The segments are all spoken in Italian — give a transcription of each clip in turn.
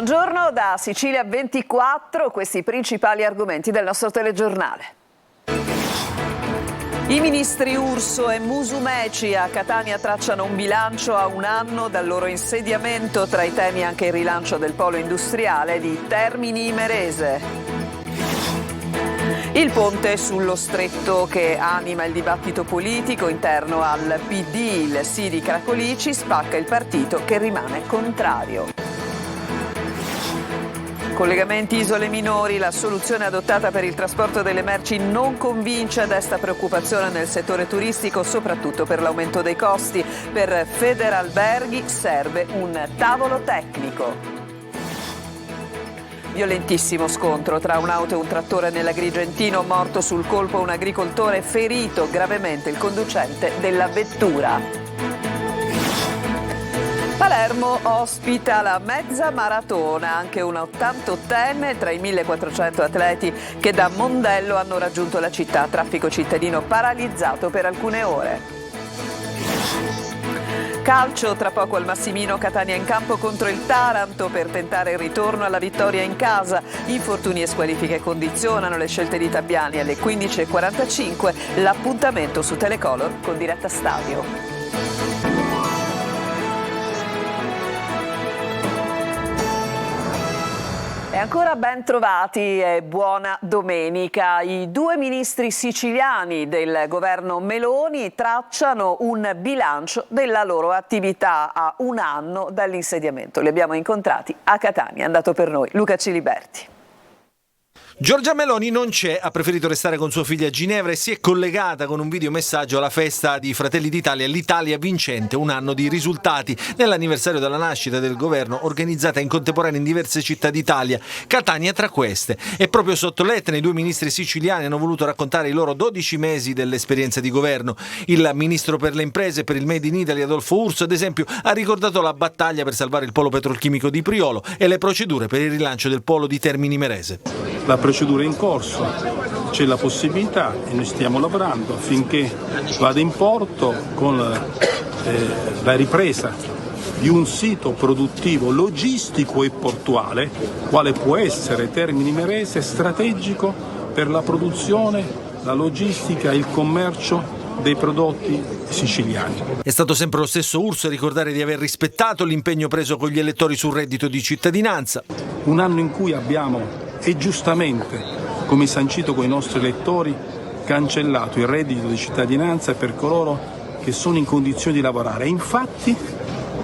Buongiorno da Sicilia 24, questi i principali argomenti del nostro telegiornale. I ministri Urso e Musumeci a Catania tracciano un bilancio a un anno dal loro insediamento, tra i temi anche il rilancio del polo industriale di Termini Imerese. Il ponte sullo stretto che anima il dibattito politico interno al PD, il sì di Cracolici spacca il partito che rimane contrario. Collegamenti isole minori, la soluzione adottata per il trasporto delle merci non convince, desta preoccupazione nel settore turistico, soprattutto per l'aumento dei costi. Per Federalberghi serve un tavolo tecnico. Violentissimo scontro tra un'auto e un trattore nell'Agrigentino, morto sul colpo un agricoltore, ferito gravemente il conducente della vettura. Palermo ospita la mezza maratona, anche un 88enne tra i 1400 atleti che da Mondello hanno raggiunto la città, traffico cittadino paralizzato per alcune ore. Calcio, tra poco al Massimino, Catania in campo contro il Taranto per tentare il ritorno alla vittoria in casa. Infortuni e squalifiche condizionano le scelte di Tabiani. Alle 15:45 l'appuntamento su Telecolor con diretta stadio. E ancora ben trovati e buona domenica. I due ministri siciliani del governo Meloni tracciano un bilancio della loro attività a un anno dall'insediamento. Li abbiamo incontrati a Catania, è andato per noi Luca Ciliberti. Giorgia Meloni non c'è, ha preferito restare con sua figlia a Ginevra e si è collegata con un videomessaggio alla festa di Fratelli d'Italia, l'Italia vincente, un anno di risultati, nell'anniversario della nascita del governo, organizzata in contemporanea in diverse città d'Italia, Catania tra queste. E proprio sotto l'Etna i due ministri siciliani hanno voluto raccontare i loro 12 mesi dell'esperienza di governo. Il ministro per le imprese e per il Made in Italy, Adolfo Urso, ad esempio, ha ricordato la battaglia per salvare il polo petrolchimico di Priolo e le procedure per il rilancio del polo di Termini Imerese. La procedura è in corso, c'è la possibilità e noi stiamo lavorando affinché vada in porto con la ripresa di un sito produttivo, logistico e portuale, quale può essere Termini Imerese, strategico per la produzione, la logistica e il commercio dei prodotti siciliani. È stato sempre lo stesso Urso a ricordare di aver rispettato l'impegno preso con gli elettori sul reddito di cittadinanza. Un anno in cui abbiamo, e giustamente, come sancito con i nostri elettori, cancellato il reddito di cittadinanza per coloro che sono in condizioni di lavorare. E infatti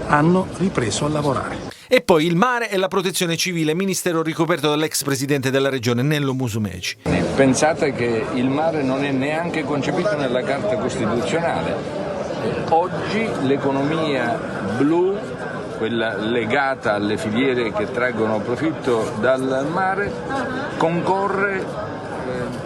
hanno ripreso a lavorare. E poi il mare e la protezione civile, ministero ricoperto dall'ex presidente della regione Nello Musumeci. Pensate che il mare non è neanche concepito nella Carta Costituzionale. Oggi l'economia blu, quella legata alle filiere che traggono profitto dal mare, concorre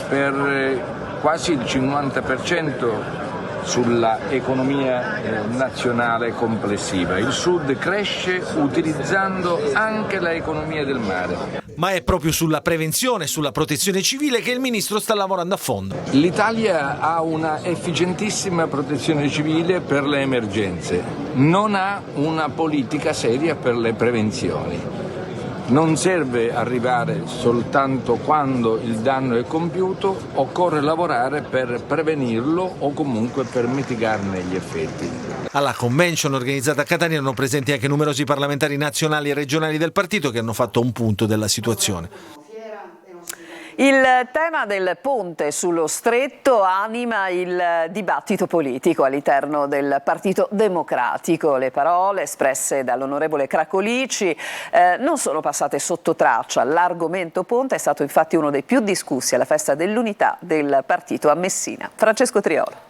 per quasi il 50% sulla economia nazionale complessiva. Il Sud cresce utilizzando anche l'economia del mare. Ma è proprio sulla prevenzione e sulla protezione civile che il ministro sta lavorando a fondo. L'Italia ha una efficientissima protezione civile per le emergenze, non ha una politica seria per le prevenzioni. Non serve arrivare soltanto quando il danno è compiuto, occorre lavorare per prevenirlo o comunque per mitigarne gli effetti. Alla convention organizzata a Catania erano presenti anche numerosi parlamentari nazionali e regionali del partito che hanno fatto un punto della situazione. Il tema del ponte sullo stretto anima il dibattito politico all'interno del Partito Democratico. Le parole espresse dall'onorevole Cracolici non sono passate sotto traccia. L'argomento ponte è stato infatti uno dei più discussi alla festa dell'unità del partito a Messina. Francesco Triolo.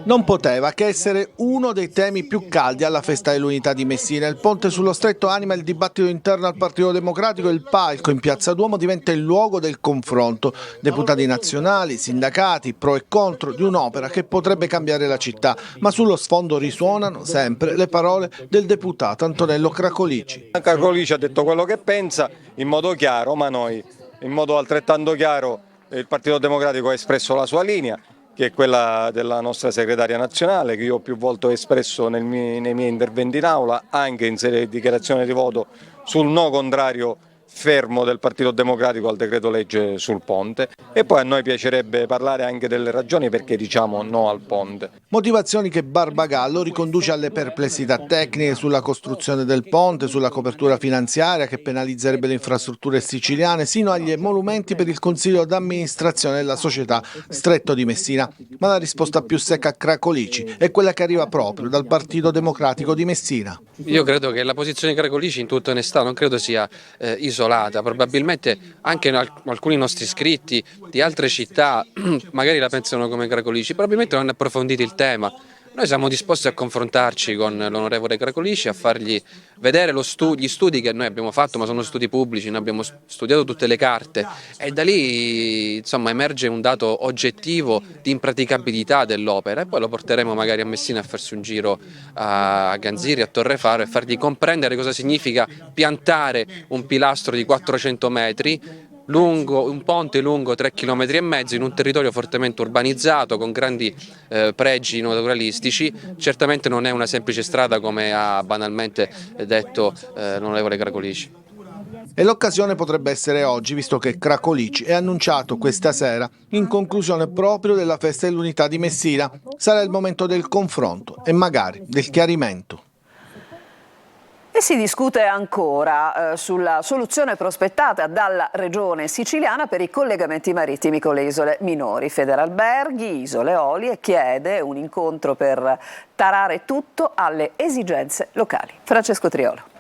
Non poteva che essere uno dei temi più caldi alla festa dell'unità di Messina. Il ponte sullo stretto anima il dibattito interno al Partito Democratico e il palco in Piazza Duomo diventa il luogo del confronto. Deputati nazionali, sindacati, pro e contro di un'opera che potrebbe cambiare la città, ma sullo sfondo risuonano sempre le parole del deputato Antonello Cracolici. Cracolici ha detto quello che pensa in modo chiaro, ma noi in modo altrettanto chiaro il Partito Democratico ha espresso la sua linea. che è quella della nostra segretaria nazionale, che io più volte ho espresso nei miei interventi in aula, anche in sede di dichiarazione di voto sul no contrario fermo del Partito Democratico al decreto legge sul ponte, e poi a noi piacerebbe parlare anche delle ragioni perché diciamo no al ponte. Motivazioni che Barbagallo riconduce alle perplessità tecniche sulla costruzione del ponte, sulla copertura finanziaria che penalizzerebbe le infrastrutture siciliane, sino agli emolumenti per il consiglio d'amministrazione della società Stretto di Messina. Ma la risposta più secca a Cracolici è quella che arriva proprio dal Partito Democratico di Messina. Io credo che la posizione di Cracolici, in tutta onestà, non credo sia isolata. Probabilmente anche alcuni nostri iscritti di altre città magari la pensano come Cracolici, probabilmente non hanno approfondito il tema. Noi siamo disposti a confrontarci con l'onorevole Cracolici, a fargli vedere gli studi che noi abbiamo fatto, ma sono studi pubblici, noi abbiamo studiato tutte le carte e da lì insomma emerge un dato oggettivo di impraticabilità dell'opera, e poi lo porteremo magari a Messina a farsi un giro a Ganziri, a Torrefaro, e fargli comprendere cosa significa piantare un pilastro di 400 metri, un ponte lungo 3,5 km in un territorio fortemente urbanizzato con grandi pregi naturalistici. Certamente non è una semplice strada, come ha banalmente detto l'onorevole Cracolici. E l'occasione potrebbe essere oggi, visto che Cracolici è annunciato questa sera in conclusione proprio della festa dell'unità di Messina. Sarà il momento del confronto e magari del chiarimento. E si discute ancora sulla soluzione prospettata dalla regione siciliana per i collegamenti marittimi con le isole minori. Federalberghi, Isole Eolie chiede un incontro per tarare tutto alle esigenze locali. Francesco Triolo.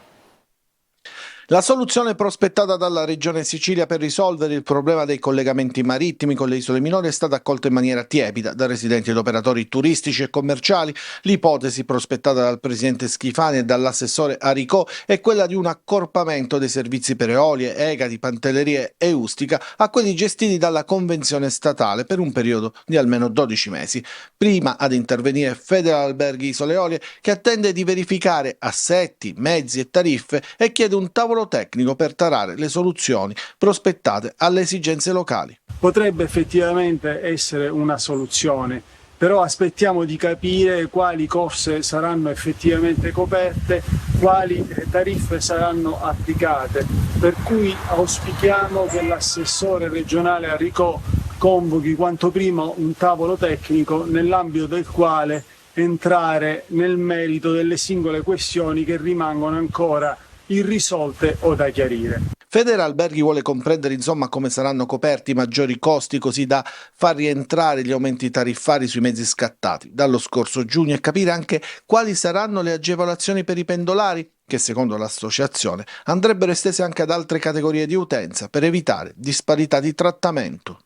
La soluzione prospettata dalla Regione Sicilia per risolvere il problema dei collegamenti marittimi con le isole minori è stata accolta in maniera tiepida da residenti ed operatori turistici e commerciali. L'ipotesi prospettata dal presidente Schifani e dall'assessore Aricò è quella di un accorpamento dei servizi per Eolie, Egadi, Pantellerie e Ustica a quelli gestiti dalla convenzione statale per un periodo di almeno 12 mesi. Prima ad intervenire Federalberghi Isole Eolie, che attende di verificare assetti, mezzi e tariffe e chiede un tavolo tecnico per tarare le soluzioni prospettate alle esigenze locali. Potrebbe effettivamente essere una soluzione, però aspettiamo di capire quali corse saranno effettivamente coperte, quali tariffe saranno applicate, per cui auspichiamo che l'assessore regionale Aricò convochi quanto prima un tavolo tecnico nell'ambito del quale entrare nel merito delle singole questioni che rimangono ancora irrisolte o da chiarire. Federalberghi vuole comprendere insomma come saranno coperti i maggiori costi, così da far rientrare gli aumenti tariffari sui mezzi scattati dallo scorso giugno e capire anche quali saranno le agevolazioni per i pendolari, che secondo l'associazione andrebbero estese anche ad altre categorie di utenza per evitare disparità di trattamento.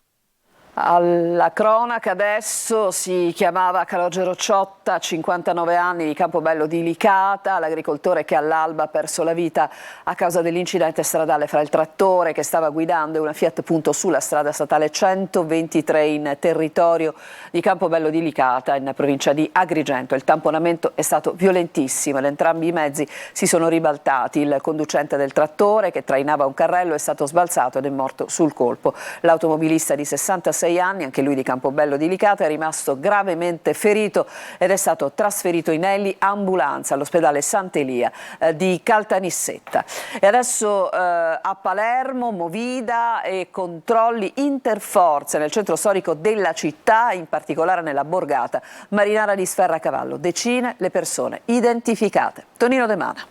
Alla cronaca adesso si chiamava Calogero Ciotta, 59 anni, di Campobello di Licata, l'agricoltore che all'alba ha perso la vita a causa dell'incidente stradale fra il trattore che stava guidando e una Fiat Punto sulla strada statale 123 in territorio di Campobello di Licata, in provincia di Agrigento. Il tamponamento è stato violentissimo ed entrambi i mezzi si sono ribaltati. Il conducente del trattore, che trainava un carrello, è stato sbalzato ed è morto sul colpo. L'automobilista di 66 anni, anche lui di Campobello di Licata, è rimasto gravemente ferito ed è stato trasferito in eliambulanza all'ospedale Sant'Elia di Caltanissetta. E adesso a Palermo, movida e controlli interforze nel centro storico della città, in particolare nella borgata Marinara di Sferracavallo. Decine le persone identificate. Tonino De Mana.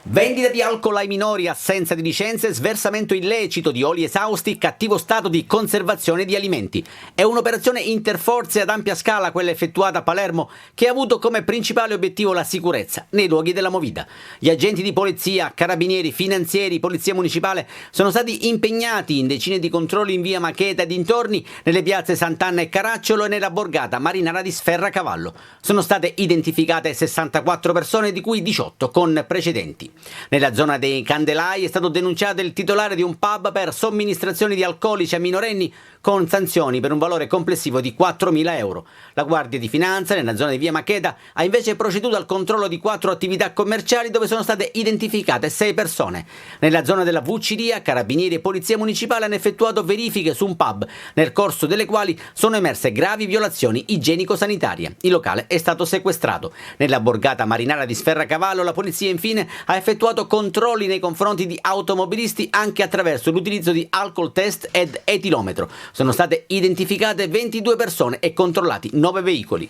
Vendita di alcol ai minori, assenza di licenze, sversamento illecito di oli esausti, cattivo stato di conservazione di alimenti. È un'operazione interforze ad ampia scala quella effettuata a Palermo, che ha avuto come principale obiettivo la sicurezza nei luoghi della movida. Gli agenti di polizia, carabinieri, finanzieri, polizia municipale sono stati impegnati in decine di controlli in via Macheta e dintorni, nelle piazze Sant'Anna e Caracciolo e nella borgata Marinara di Sferracavallo. Sono state identificate 64 persone, di cui 18 con precedenti. Nella zona dei Candelai è stato denunciato il titolare di un pub per somministrazione di alcolici a minorenni con sanzioni per un valore complessivo di 4.000 euro. La Guardia di Finanza, nella zona di via Macheda, ha invece proceduto al controllo di 4 attività commerciali dove sono state identificate 6 persone. Nella zona della Vucciria, Carabinieri e Polizia Municipale hanno effettuato verifiche su un pub, nel corso delle quali sono emerse gravi violazioni igienico-sanitarie. Il locale è stato sequestrato. Nella borgata marinara di Sferracavallo, la polizia infine ha effettuato controlli nei confronti di automobilisti anche attraverso l'utilizzo di alcol test ed etilometro. Sono state identificate 22 persone e controllati 9 veicoli.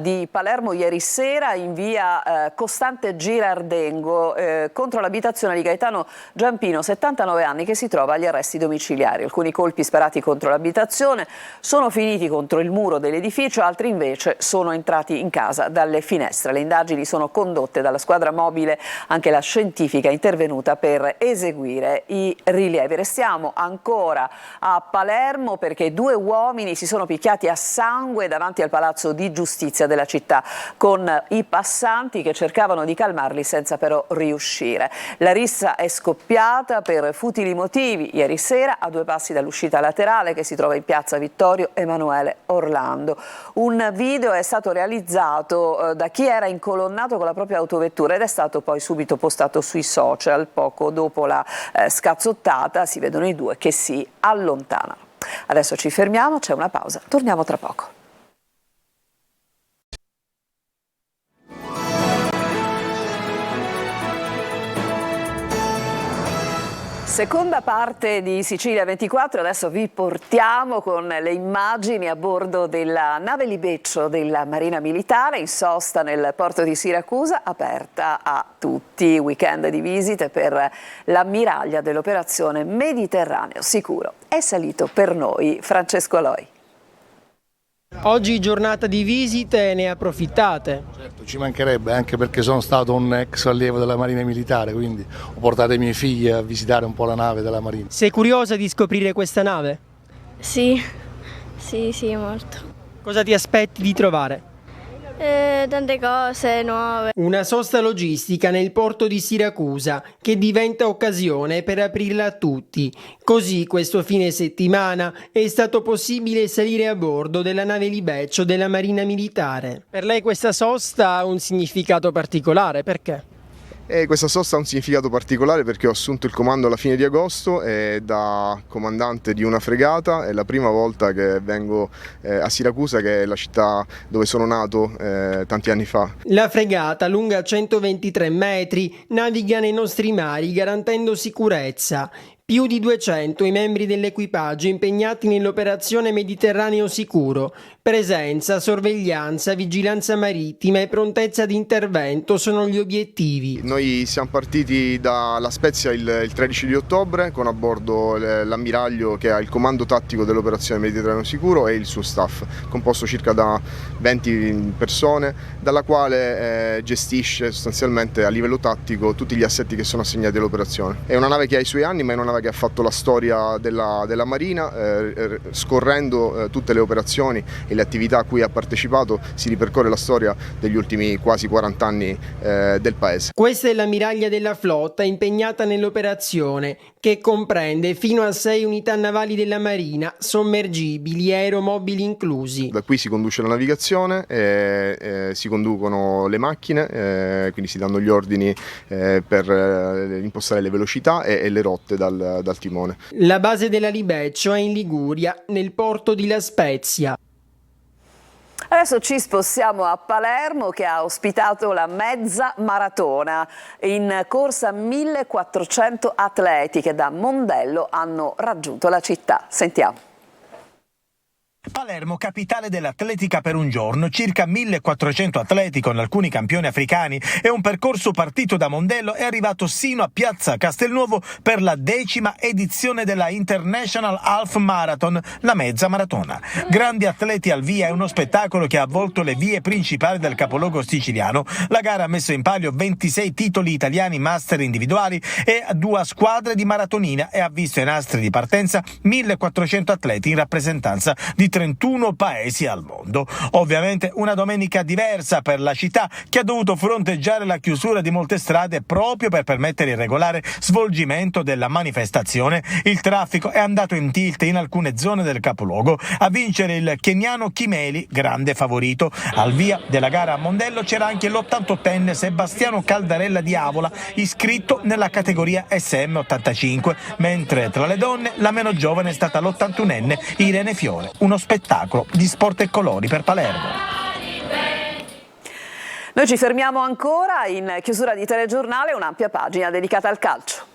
Di Palermo ieri sera in via Costante Girardengo contro l'abitazione di Gaetano Giampino, 79 anni, che si trova agli arresti domiciliari. Alcuni colpi sparati contro l'abitazione sono finiti contro il muro dell'edificio, altri invece sono entrati in casa dalle finestre. Le indagini sono condotte dalla squadra mobile, anche la scientifica intervenuta per eseguire i rilievi. Restiamo ancora a Palermo perché 2 uomini si sono picchiati a sangue davanti al palazzo di giustizia della città, con i passanti che cercavano di calmarli senza però riuscire. La rissa è scoppiata per futili motivi ieri sera a 2 passi dall'uscita laterale che si trova in piazza Vittorio Emanuele Orlando. Un video è stato realizzato da chi era incolonnato con la propria autovettura ed è stato poi subito postato sui social. Poco dopo la scazzottata si vedono i 2 che si allontanano. Adesso ci fermiamo, c'è una pausa, torniamo tra poco. Seconda parte di Sicilia 24, adesso vi portiamo con le immagini a bordo della nave Libeccio della Marina Militare in sosta nel porto di Siracusa, aperta a tutti. Weekend di visite per l'ammiraglia dell'operazione Mediterraneo Sicuro. È salito per noi Francesco Aloi. Oggi giornata di visite, ne approfittate? Certo, ci mancherebbe, anche perché sono stato un ex allievo della Marina Militare, quindi ho portato i miei figli a visitare un po' la nave della Marina. Sei curiosa di scoprire questa nave? Sì, molto. Cosa ti aspetti di trovare? Tante cose nuove. Una sosta logistica nel porto di Siracusa che diventa occasione per aprirla a tutti. Così questo fine settimana è stato possibile salire a bordo della nave Libeccio della Marina Militare. Per lei questa sosta ha un significato particolare, perché? Questa sosta ha un significato particolare perché ho assunto il comando alla fine di agosto e da comandante di una fregata è la prima volta che vengo a Siracusa, che è la città dove sono nato tanti anni fa. La fregata, lunga 123 metri, naviga nei nostri mari garantendo sicurezza. Più di 200 i membri dell'equipaggio impegnati nell'operazione Mediterraneo Sicuro. Presenza, sorveglianza, vigilanza marittima e prontezza di intervento sono gli obiettivi. Noi siamo partiti da La Spezia il 13 di ottobre con a bordo l'ammiraglio che ha il comando tattico dell'operazione Mediterraneo Sicuro e il suo staff, composto circa da 20 persone, dalla quale gestisce sostanzialmente a livello tattico tutti gli assetti che sono assegnati all'operazione. È una nave che ha i suoi anni, ma è una nave che ha fatto la storia della Marina, scorrendo tutte le operazioni e le attività a cui ha partecipato si ripercorre la storia degli ultimi quasi 40 anni del paese. Questa è l'ammiraglia della flotta impegnata nell'operazione, che comprende fino a 6 unità navali della Marina, sommergibili e aeromobili inclusi. Da qui si conduce la navigazione, si conducono le macchine, quindi si danno gli ordini per impostare le velocità e le rotte dal timone. La base della Libeccio è in Liguria, nel porto di La Spezia. Adesso ci spostiamo a Palermo, che ha ospitato la mezza maratona. In corsa 1400 atleti che da Mondello hanno raggiunto la città. Sentiamo. Palermo, capitale dell'atletica per un giorno, circa 1400 atleti con alcuni campioni africani e un percorso partito da Mondello è arrivato sino a Piazza Castelnuovo per la 10ª edizione della International Half Marathon, la mezza maratona. Grandi atleti al via, è uno spettacolo che ha avvolto le vie principali del capoluogo siciliano. La gara ha messo in palio 26 titoli italiani master individuali e 2 squadre di maratonina e ha visto ai nastri di partenza 1400 atleti in rappresentanza di 31 paesi al mondo. Ovviamente una domenica diversa per la città, che ha dovuto fronteggiare la chiusura di molte strade proprio per permettere il regolare svolgimento della manifestazione. Il traffico è andato in tilt in alcune zone del capoluogo. A vincere il keniano Kimeli, grande favorito. Al via della gara a Mondello c'era anche l'88enne Sebastiano Caldarella di Avola, iscritto nella categoria SM85, mentre tra le donne la meno giovane è stata l'81enne Irene Fiore. Uno spettacolo di sport e colori per Palermo. Noi ci fermiamo ancora, in chiusura di telegiornale un'ampia pagina dedicata al calcio.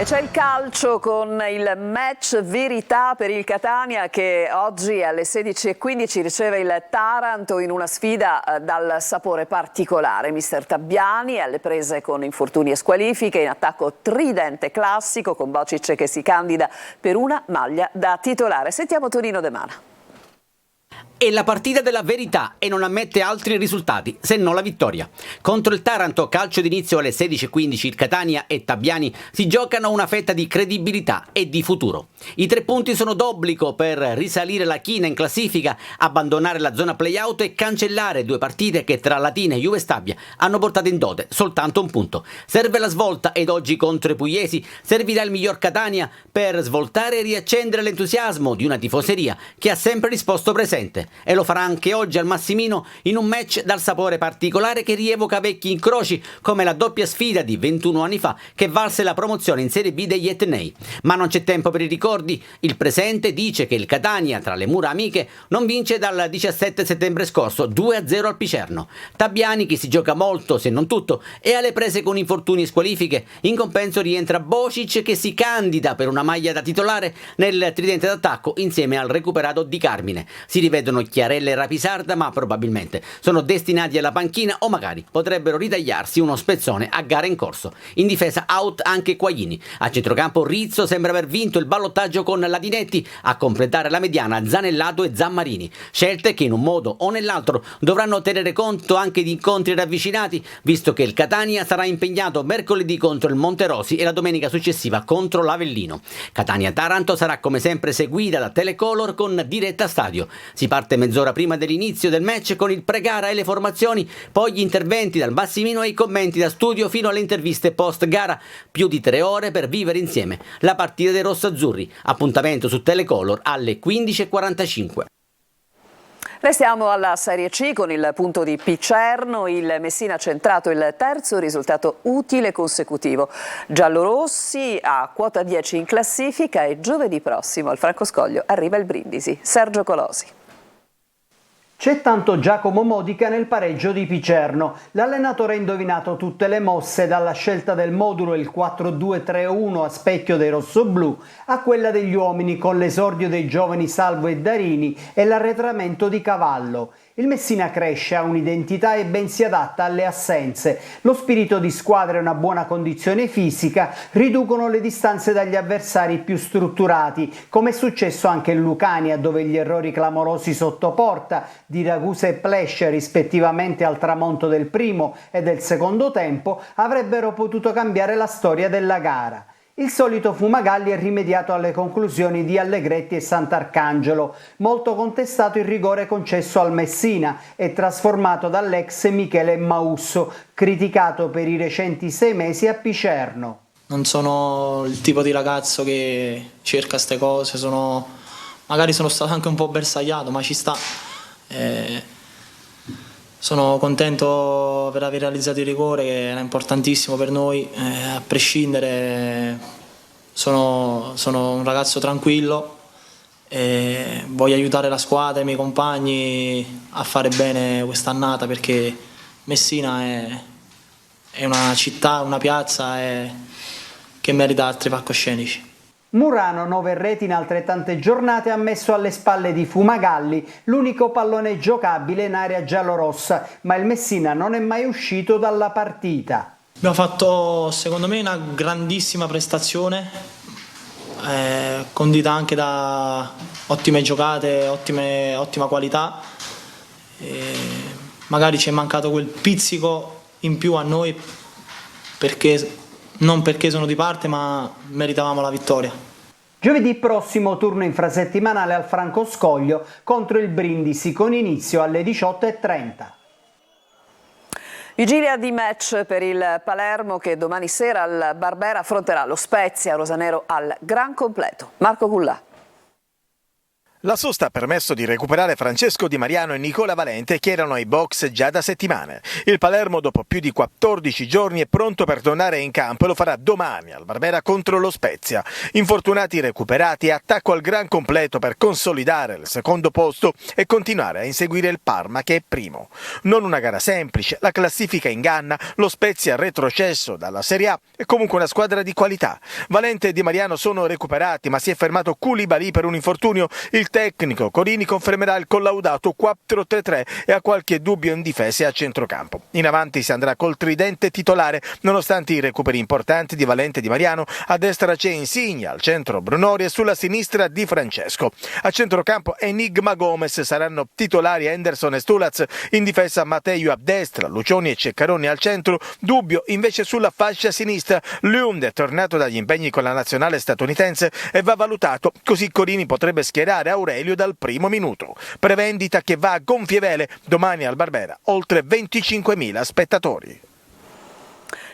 E c'è il calcio con il match verità per il Catania, che oggi alle 16:15 riceve il Taranto in una sfida dal sapore particolare. Mister Tabbiani è alle prese con infortuni e squalifiche, in attacco tridente classico con Bocic che si candida per una maglia da titolare. Sentiamo Tonino De Mana. È la partita della verità e non ammette altri risultati se non la vittoria. Contro il Taranto, calcio d'inizio alle 16:15, il Catania e Tabbiani si giocano una fetta di credibilità e di futuro. I 3 punti sono d'obbligo per risalire la china in classifica, abbandonare la zona play-out e cancellare 2 partite che tra Latina e Juve Stabia hanno portato in dote soltanto un punto. Serve la svolta ed oggi contro i pugliesi servirà il miglior Catania per svoltare e riaccendere l'entusiasmo di una tifoseria che ha sempre risposto presente. E lo farà anche oggi al Massimino in un match dal sapore particolare che rievoca vecchi incroci come la doppia sfida di 21 anni fa che valse la promozione in Serie B degli Etnei. Ma non c'è tempo per i ricordi, il presente dice che il Catania tra le mura amiche non vince dal 17 settembre scorso 2-0 al Picerno. Tabbiani, che si gioca molto se non tutto, è alle prese con infortuni e squalifiche. In compenso rientra Bocic che si candida per una maglia da titolare nel tridente d'attacco insieme al recuperato Di Carmine. Si rivedono Chiarella e Rapisarda, ma probabilmente sono destinati alla panchina o magari potrebbero ritagliarsi uno spezzone a gara in corso. In difesa out anche Quaglini. A centrocampo Rizzo sembra aver vinto il ballottaggio con Ladinetti, a completare la mediana Zanellato e Zammarini. Scelte che in un modo o nell'altro dovranno tenere conto anche di incontri ravvicinati, visto che il Catania sarà impegnato mercoledì contro il Monterosi e la domenica successiva contro l'Avellino. Catania-Taranto sarà come sempre seguita da Telecolor con diretta stadio. Si parte mezz'ora prima dell'inizio del match con il pre-gara e le formazioni, poi gli interventi dal Massimino e i commenti da studio fino alle interviste post-gara. Più di 3 ore per vivere insieme la partita dei rossazzurri. Appuntamento su Telecolor alle 15:45. Restiamo alla Serie C con il punto di Picerno. Il Messina ha centrato il terzo risultato utile consecutivo. Giallorossi a quota 10 in classifica e giovedì prossimo al Francoscoglio arriva il Brindisi. Sergio Colosi. C'è tanto Giacomo Modica nel pareggio di Picerno. L'allenatore ha indovinato tutte le mosse, dalla scelta del modulo il 4-2-3-1 a specchio dei rossoblù a quella degli uomini con l'esordio dei giovani Salvo e Darini e l'arretramento di Cavallo. Il Messina cresce, ha un'identità e ben si adatta alle assenze. Lo spirito di squadra e una buona condizione fisica riducono le distanze dagli avversari più strutturati, come è successo anche in Lucania, dove gli errori clamorosi sotto porta di Ragusa e Plescia, rispettivamente al tramonto del primo e del secondo tempo, avrebbero potuto cambiare la storia della gara. Il solito Fumagalli è rimediato alle conclusioni di Allegretti e Sant'Arcangelo. Molto contestato il rigore concesso al Messina e trasformato dall'ex Michele Mausso, criticato per i recenti 6 mesi a Picerno. Non sono il tipo di ragazzo che cerca queste cose, magari sono stato anche un po' bersagliato, ma ci sta. Sono contento per aver realizzato il rigore, che era importantissimo per noi, a prescindere sono un ragazzo tranquillo e voglio aiutare la squadra e i miei compagni a fare bene quest'annata, perché Messina è una città, una piazza che merita altri palcoscenici. Murano, 9 reti in altrettante giornate, ha messo alle spalle di Fumagalli l'unico pallone giocabile in area giallorossa, ma il Messina non è mai uscito dalla partita. Abbiamo fatto, secondo me, una grandissima prestazione, condita anche da ottime giocate, ottima qualità. Magari ci è mancato quel pizzico in più a noi non perché sono di parte, ma meritavamo la vittoria. Giovedì prossimo turno infrasettimanale al Franco Scoglio contro il Brindisi con inizio alle 18:30. Vigilia di match per il Palermo che domani sera al Barbera affronterà lo Spezia rosanero al gran completo. Marco Cullà. La sosta ha permesso di recuperare Francesco Di Mariano e Nicola Valente che erano ai box già da settimane. Il Palermo dopo più di 14 giorni è pronto per tornare in campo e lo farà domani al Barbera contro lo Spezia. Infortunati recuperati e attacco al gran completo per consolidare il secondo posto e continuare a inseguire il Parma che è primo. Non una gara semplice, la classifica inganna, lo Spezia retrocesso dalla Serie A è comunque una squadra di qualità. Valente e Di Mariano sono recuperati ma si è fermato Koulibaly per un infortunio. Il tecnico Corini confermerà il collaudato 4-3-3 e ha qualche dubbio in difesa e a centrocampo. In avanti si andrà col tridente titolare, nonostante i recuperi importanti di Valente e Di Mariano. A destra c'è Insigne, al centro Brunori e sulla sinistra Di Francesco. A centrocampo Enigma Gomez, saranno titolari Henderson e Stulaz, in difesa Matteo a destra, Lucioni e Ceccaroni al centro, dubbio invece sulla fascia sinistra. Lund è tornato dagli impegni con la nazionale statunitense e va valutato, così Corini potrebbe schierare Aurelio dal primo minuto. Prevendita che va a gonfie vele domani al Barbera, oltre 25.000 spettatori.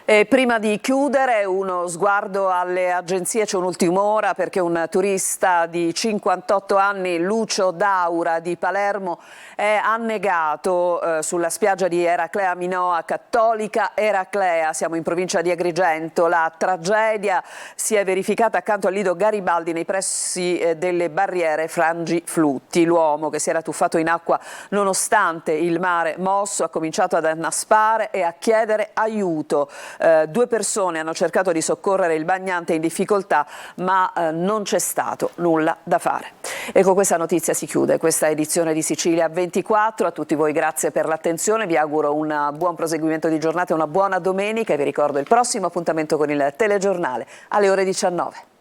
E prima di chiudere uno sguardo alle agenzie, c'è un'ultima ora perché un turista di 58 anni, Lucio Daura di Palermo, è annegato sulla spiaggia di Eraclea Minoa Cattolica. Eraclea, siamo in provincia di Agrigento, la tragedia si è verificata accanto al lido Garibaldi nei pressi delle barriere Frangiflutti. L'uomo che si era tuffato in acqua nonostante il mare mosso ha cominciato ad annaspare e a chiedere aiuto. 2 persone hanno cercato di soccorrere il bagnante in difficoltà, ma non c'è stato nulla da fare. E con questa notizia si chiude questa edizione di Sicilia 24. A tutti voi grazie per l'attenzione, vi auguro un buon proseguimento di giornata e una buona domenica e vi ricordo il prossimo appuntamento con il telegiornale alle ore 19.